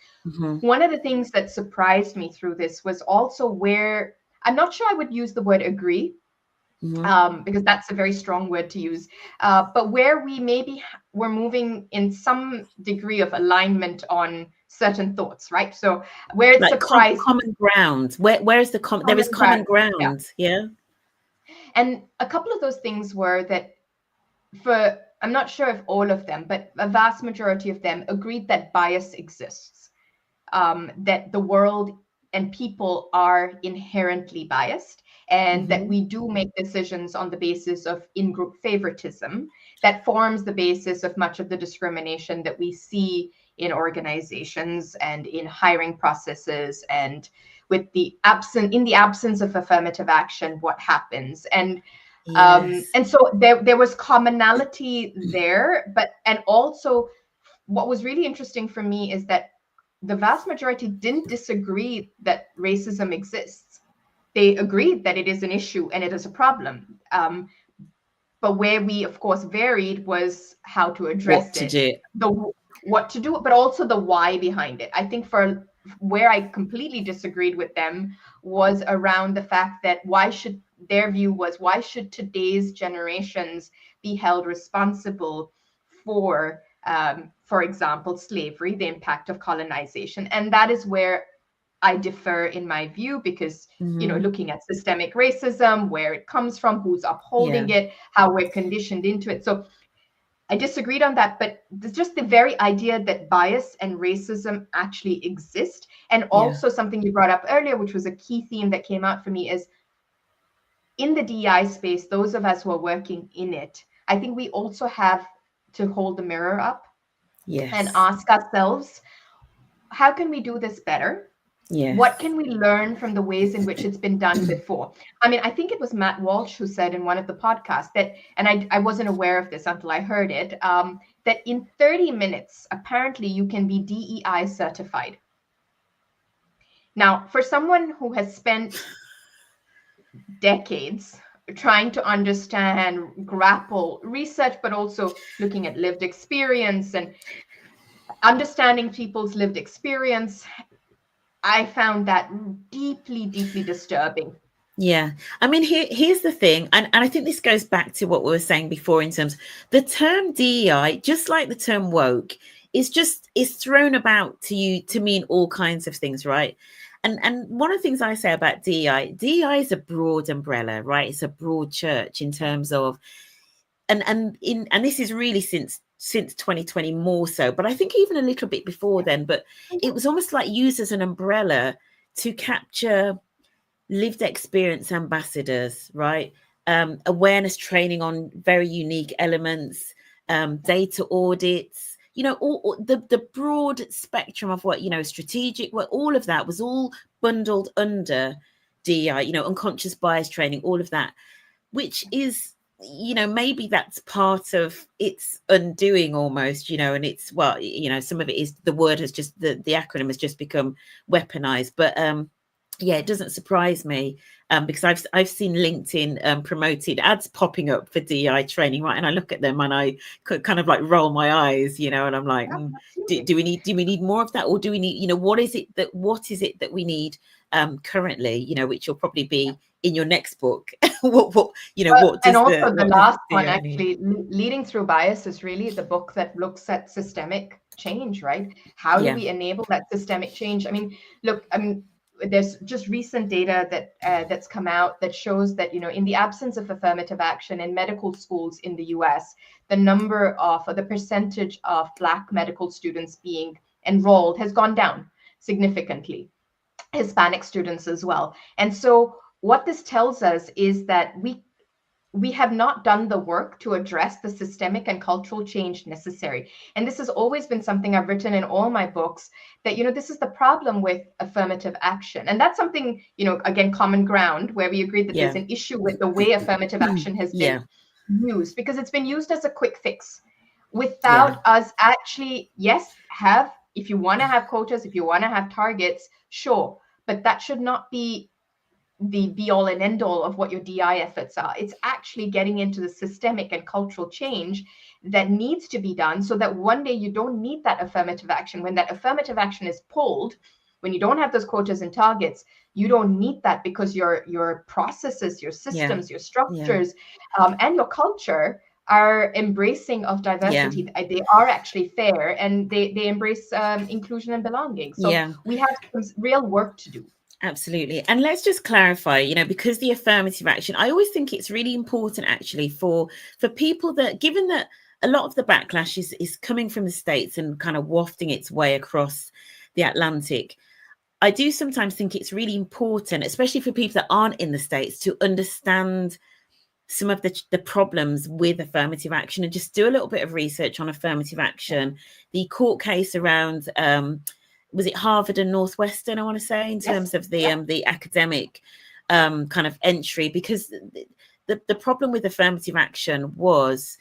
One of the things that surprised me through this was also where, I'm not sure I would use the word agree, because that's a very strong word to use, but where we maybe we're moving in some degree of alignment on certain thoughts, right? So where it's like common ground, where is there is common ground, And a couple of those things were that, I'm not sure if all of them, but a vast majority of them agreed that bias exists, that the world and people are inherently biased, and that we do make decisions on the basis of in-group favoritism that forms the basis of much of the discrimination that we see in organizations and in hiring processes, and with the absence of affirmative action, what happens. And so there was commonality there, and also what was really interesting for me is that the vast majority didn't disagree that racism exists. They agreed that it is an issue and it is a problem. But where we, of course, varied was how to address what to do, but also the why behind it. I think for where I completely disagreed with them was around the fact that their view was, why should today's generations be held responsible for example, slavery, the impact of colonization? And that is where I differ in my view, because, looking at systemic racism, where it comes from, who's upholding it, how we're conditioned into it. So I disagreed on that, but just the very idea that bias and racism actually exist. And also something you brought up earlier, which was a key theme that came out for me, is in the DEI space, those of us who are working in it, I think we also have to hold the mirror up and ask ourselves, how can we do this better? Yes. What can we learn from the ways in which it's been done before? I mean, I think it was Matt Walsh who said in one of the podcasts that, and I wasn't aware of this until I heard it, that in 30 minutes, apparently you can be DEI certified. Now, for someone who has spent decades trying to understand, grapple, research, but also looking at lived experience and understanding people's lived experience, I found that deeply, deeply disturbing. Yeah. I mean, here's the thing, and I think this goes back to what we were saying before in terms the term DEI, just like the term woke, is thrown about to mean all kinds of things, right? And one of the things I say about DEI is a broad umbrella, right? It's a broad church in terms of, and this is really since 2020 more so, but I think even a little bit before then, but it was almost like used as an umbrella to capture lived experience ambassadors, right? Awareness training on very unique elements, data audits, all the broad spectrum of what, strategic work, all of that was all bundled under DEI, unconscious bias training, all of that, which is, maybe that's part of its undoing almost, and it's, well, some of it is the word has just, the acronym has just become weaponized, but yeah, it doesn't surprise me because I've seen LinkedIn promoted ads popping up for DEI training, right? And I look at them and I kind of like roll my eyes, and I'm like, do we need more of that, or do we need, what is it that we need currently, which will probably be in your next book. what does and also the last one actually, Leading Through Bias, is really the book that looks at systemic change, right? How do we enable that systemic change? I mean, look, there's just recent data that's come out that shows that, in the absence of affirmative action in medical schools in the US, the percentage of Black medical students being enrolled has gone down significantly. Hispanic students as well. And so what this tells us is that we have not done the work to address the systemic and cultural change necessary. And this has always been something I've written in all my books, that, this is the problem with affirmative action. And that's something, again, common ground, where we agree that there's an issue with the way affirmative action has been used, because it's been used as a quick fix without us actually, if you want to have quotas, if you want to have targets, sure, but that should not be the be all and end all of what your DI efforts are. It's actually getting into the systemic and cultural change that needs to be done, so that one day you don't need that affirmative action. When that affirmative action is pulled, when you don't have those quotas and targets, you don't need that, because your processes, your systems, your structures, and your culture are embracing of diversity. They are actually fair, and they embrace inclusion and belonging. So we have some real work to do. Absolutely. And let's just clarify, because the affirmative action, I always think it's really important actually for people that, given that a lot of the backlash is coming from the States and kind of wafting its way across the Atlantic, I do sometimes think it's really important, especially for people that aren't in the States, to understand some of the problems with affirmative action and just do a little bit of research on affirmative action. The court case around was it Harvard and Northwestern, I want to say, in terms of the academic kind of entry, because the problem with affirmative action was,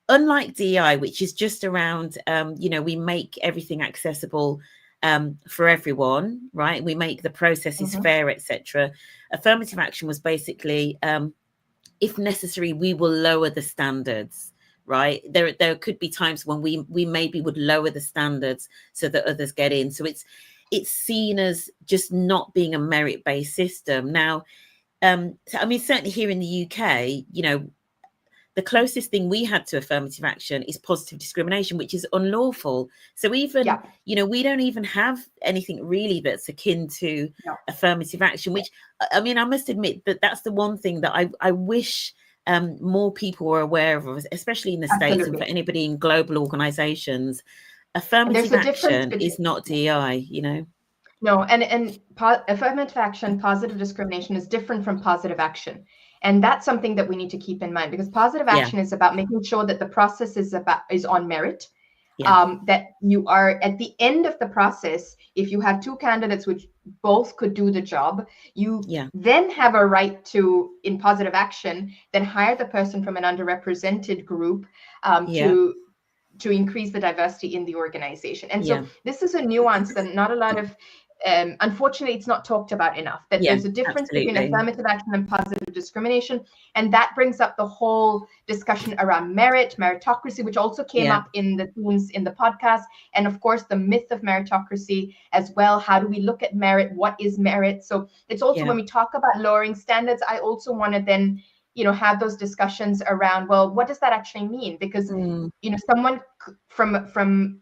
unlike DEI, which is just around, we make everything accessible for everyone, right? We make the processes fair, etc. Affirmative action was basically, if necessary, we will lower the standards. Right, there could be times when we maybe would lower the standards so that others get in. So it's seen as just not being a merit-based system. Now, certainly here in the UK, the closest thing we had to affirmative action is positive discrimination, which is unlawful. So even, we don't even have anything really that's akin to affirmative action, which, I must admit that that's the one thing that I wish more people were aware of, especially in the States, and for anybody in global organizations. Affirmative action is not DEI, No, and affirmative action, positive discrimination, is different from positive action. And that's something that we need to keep in mind, because positive action is about making sure that the process is on merit, that you are at the end of the process, if you have two candidates which both could do the job, you then have a right to, in positive action, then hire the person from an underrepresented group to increase the diversity in the organization. And so this is a nuance that not a lot of, unfortunately, it's not talked about enough, that there's a difference between affirmative action and positive discrimination. And that brings up the whole discussion around meritocracy, which also came up in the themes in the podcast. And of course, the myth of meritocracy as well. How do we look at merit? What is merit? So it's also when we talk about lowering standards, I also want to then have those discussions around, well, what does that actually mean? Because, someone from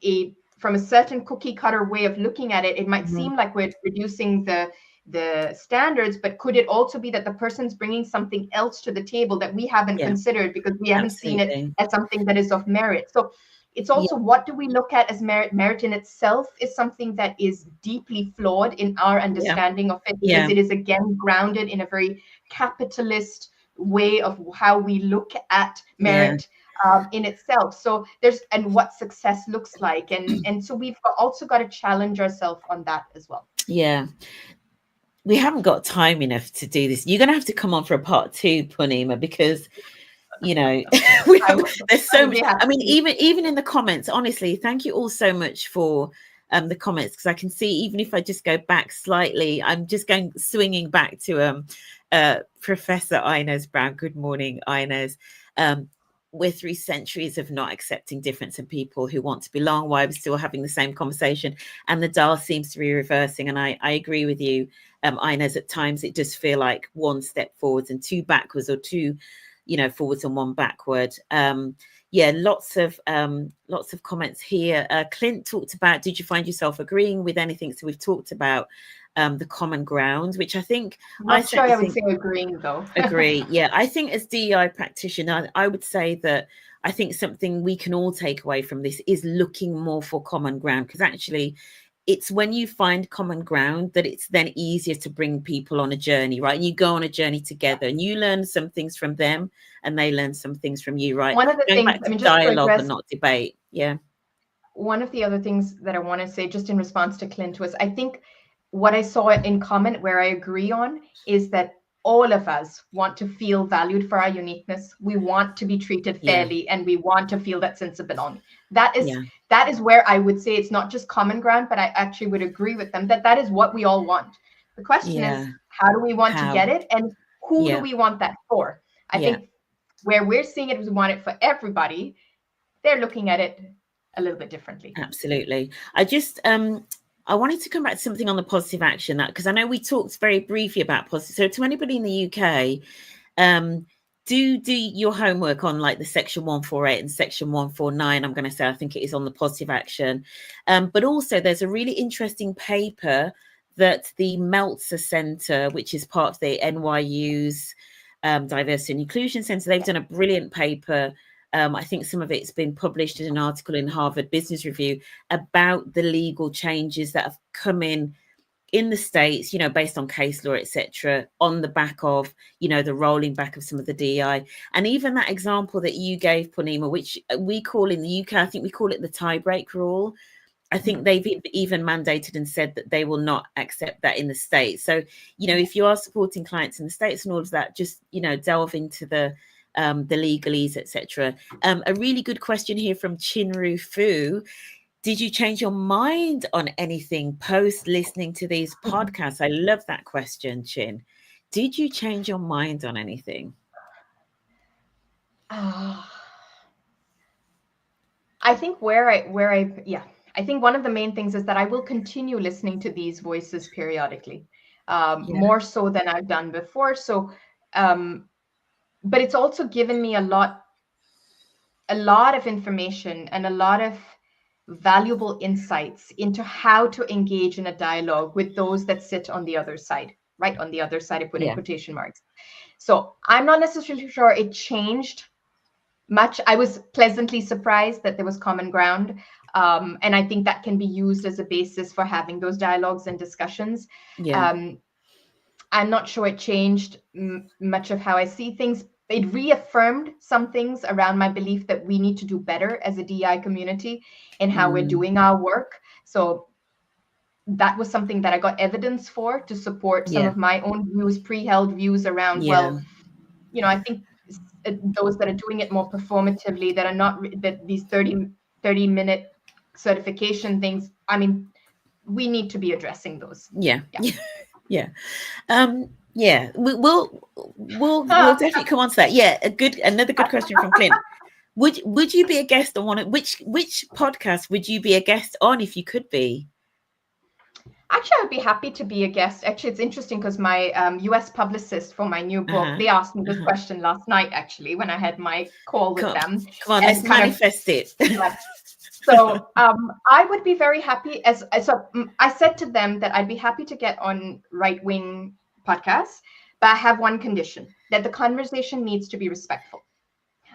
a certain cookie cutter way of looking at it, it might seem like we're reducing the standards, but could it also be that the person's bringing something else to the table that we haven't considered because we haven't seen it as something that is of merit? So it's also, what do we look at as merit? Merit in itself is something that is deeply flawed in our understanding of it, because it is, again, grounded in a very capitalist way of how we look at merit in itself. So and what success looks like. And so we've also got to challenge ourselves on that as well. Yeah. We haven't got time enough to do this. You're going to have to come on for a part 2, Poornima, because there's so much. I mean, even in the comments, honestly, thank you all so much for the comments, because I can see, even if I just go back slightly, I'm just swinging back to Professor Inez Brown. Good morning, Inez. We're 3 centuries of not accepting difference in people who want to belong. Why we're still having the same conversation, and the dial seems to be reversing. And I agree with you, Inez. At times it does feel like 1 step forwards and 2 backwards, or 2 forwards and 1 backward. Lots of comments here. Clint talked about, did you find yourself agreeing with anything? So we've talked about the common ground, which I think I would say agreeing, though. Agree. Yeah, I think as DEI practitioner, I would say that I think something we can all take away from this is looking more for common ground, because actually it's when you find common ground that it's then easier to bring people on a journey, right? And you go on a journey together, and you learn some things from them and they learn some things from you, right? One of the things, dialogue and not debate. Yeah. One of the other things that I want to say, just in response to Clint, was I think what I saw in comment where I agree on is that all of us want to feel valued for our uniqueness. We want to be treated fairly, and we want to feel that sense of belonging. That is where I would say it's not just common ground, but I actually would agree with them that is what we all want. The question is, how do we want to get it, and who do we want that for? I think where we're seeing it, we want it for everybody. They're looking at it a little bit differently. Absolutely. I wanted to come back to something on the positive action, that because I know we talked very briefly about positive. So to anybody in the UK, do your homework on like the section 148 and section 149. I'm going to say, I think it is on the positive action. But also there's a really interesting paper that the Meltzer Center, which is part of the NYU's Diversity and Inclusion Center, they've done a brilliant paper. I think some of it's been published in an article in Harvard Business Review about the legal changes that have come in the States, based on case law, etc., on the back of, the rolling back of some of the DEI. And even that example that you gave, Poornima, which we call in the UK, I think we call it the tie-break rule. I think they've even mandated and said that they will not accept that in the States. So, if you are supporting clients in the States and all of that, just, delve into the legalese, etc. A really good question here from Chinru Fu. Did you change your mind on anything post listening to these podcasts? I love that question, Chin. Did you change your mind on anything? I think I think one of the main things is that I will continue listening to these voices periodically, more so than I've done before. So, but it's also given me a lot of information and a lot of valuable insights into how to engage in a dialogue with those that sit on the other side, right? On the other side, I put in quotation marks. So I'm not necessarily sure it changed much. I was pleasantly surprised that there was common ground. And I think that can be used as a basis for having those dialogues and discussions. I'm not sure it changed much of how I see things, it reaffirmed some things around my belief that we need to do better as a DEI community in how we're doing our work. So that was something that I got evidence for to support some of my own views, pre-held views around, well, you know, I think those that are doing it more performatively, that are not that these 30-minute certification things, I mean, we need to be addressing those. Yeah. We'll definitely come on to that. Yeah, another good question from Clint. Would you be a guest on which podcast would you be a guest on if you could be? Actually, I'd be happy to be a guest. Actually, it's interesting because my US publicist for my new book, they asked me this question last night, actually, when I had my call with them. Come on, let's manifest it. So I would be very happy. So I said to them that I'd be happy to get on right-wing podcasts, but I have one condition, that the conversation needs to be respectful.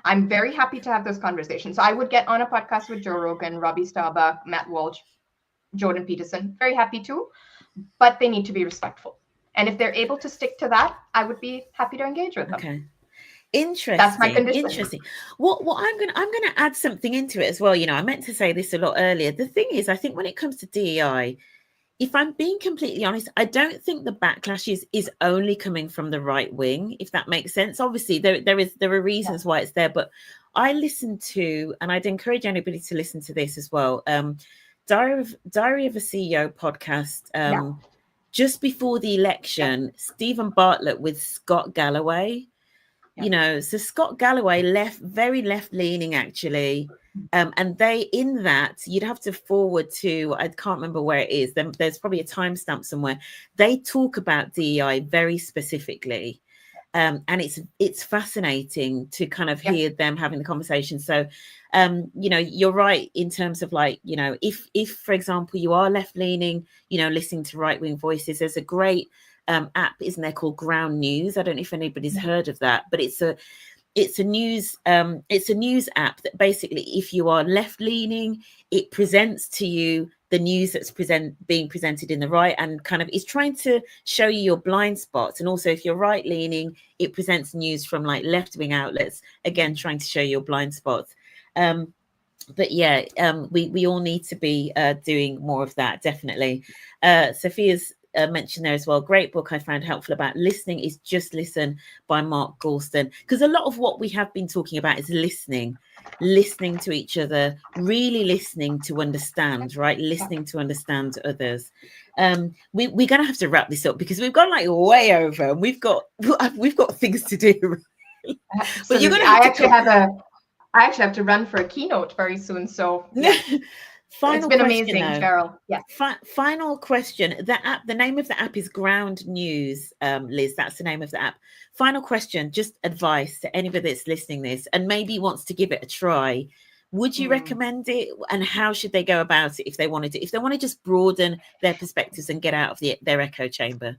I'm very happy to have those conversations. So I would get on a podcast with Joe Rogan, Robby Starbuck, Matt Walsh, Jordan Peterson, very happy to, but they need to be respectful. And if they're able to stick to that, I would be happy to engage with them. Okay. Interesting. That's my condition. Interesting. What I'm gonna add something into it as well. You know, I meant to say this a lot earlier. The thing is, I think when it comes to DEI, if I'm being completely honest, I don't think the backlash is only coming from the right wing, if that makes sense. Obviously, there are reasons why it's there, but I listen to, and I'd encourage anybody to listen to this as well. Diary of a CEO podcast. Just before the election, Stephen Bartlett with Scott Galloway. You know, so Scott Galloway very left-leaning, actually. And they, in that, you'd have to forward to, I can't remember where it is. There's probably a timestamp somewhere. They talk about DEI very specifically. And it's fascinating to kind of hear them having the conversation. So, you know, you're right in terms of, like, you know, if for example, you are left-leaning, you know, listening to right-wing voices, there's a great app, isn't there, called Ground News? I don't know if anybody's heard of that, but it's a news app that basically, if you are left-leaning, it presents to you the news that's being presented in the right, and kind of is trying to show you your blind spots. And also, if you're right-leaning, it presents news from like left-wing outlets, again trying to show your blind spots. But yeah, we all need to be doing more of that, definitely. Sophia's mentioned there as well, great book I found helpful about listening is Just Listen by Mark Goulston, because a lot of what we have been talking about is listening to each other, really listening to understand, right? Listening to understand others. We're gonna have to wrap this up because we've gone like way over, and we've got things to do. But you're gonna I actually have to run for a keynote very soon, so Final it's been question, amazing, Cheryl. Yeah. Final question. The name of the app is Ground News, Liz. That's the name of the app. Final question. Just advice to anybody that's listening to this and maybe wants to give it a try. Would you recommend it? And how should they go about it if they wanted to? If they want to just broaden their perspectives and get out of their echo chamber?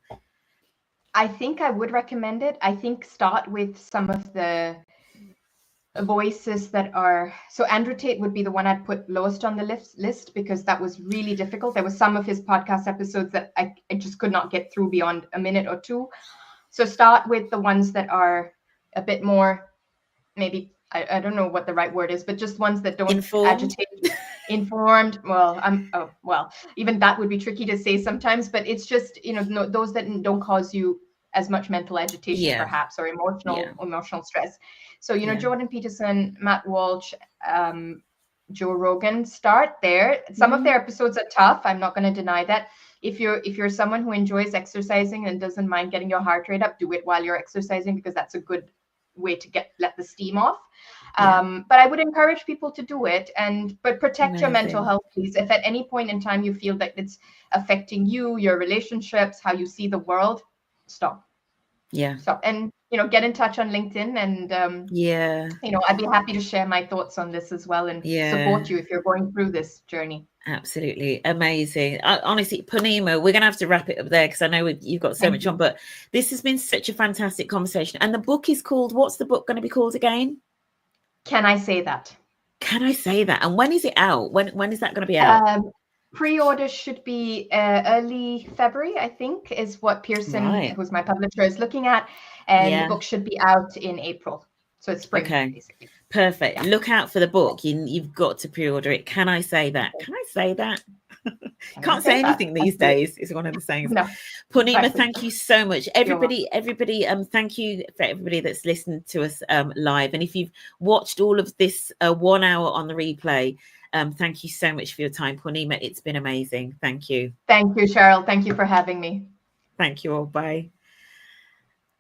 I think I would recommend it. I think start with some of the voices that are, so Andrew Tate would be the one I'd put lowest on the list because that was really difficult. There were some of his podcast episodes that I just could not get through beyond a minute or two. So start with the ones that are a bit more, maybe, I don't know what the right word is, but just ones that don't agitate. Informed. Well, even that would be tricky to say sometimes, but it's just, you know, those that don't cause you as much mental agitation, perhaps, or emotional stress. So, you know, Jordan Peterson, Matt Walsh, Joe Rogan, start there. Some of their episodes are tough. I'm not going to deny that. If you're someone who enjoys exercising and doesn't mind getting your heart rate up, do it while you're exercising, because that's a good way to let the steam off. But I would encourage people to do it, but protect your mental health, please. If at any point in time you feel that it's affecting you, your relationships, how you see the world, stop. Stop. And, you know, get in touch on LinkedIn, and you know, I'd be happy to share my thoughts on this as well, and support you if you're going through this journey. Absolutely amazing. Honestly, Poornima, we're gonna have to wrap it up there because I know you've got so much on, but this has been such a fantastic conversation. And the book is called, what's the book going to be called again? Can I Say That? Can I Say That? And when is it out? When is that going to be out? Pre-orders should be early February, I think, is what Peterson, who's my publisher, is looking at. And the book should be out in April. So it's spring, basically. Perfect. Yeah. Look out for the book. You've got to pre-order it. Can I say that? Can I say that? Can't say anything these days. It's one of the sayings. No. Poornima, thank you so much. Everybody, thank you for everybody that's listened to us live. And if you've watched all of this 1 hour on the replay, thank you so much for your time, Poornima. It's been amazing. Thank you. Thank you, Cheryl. Thank you for having me. Thank you all. Bye.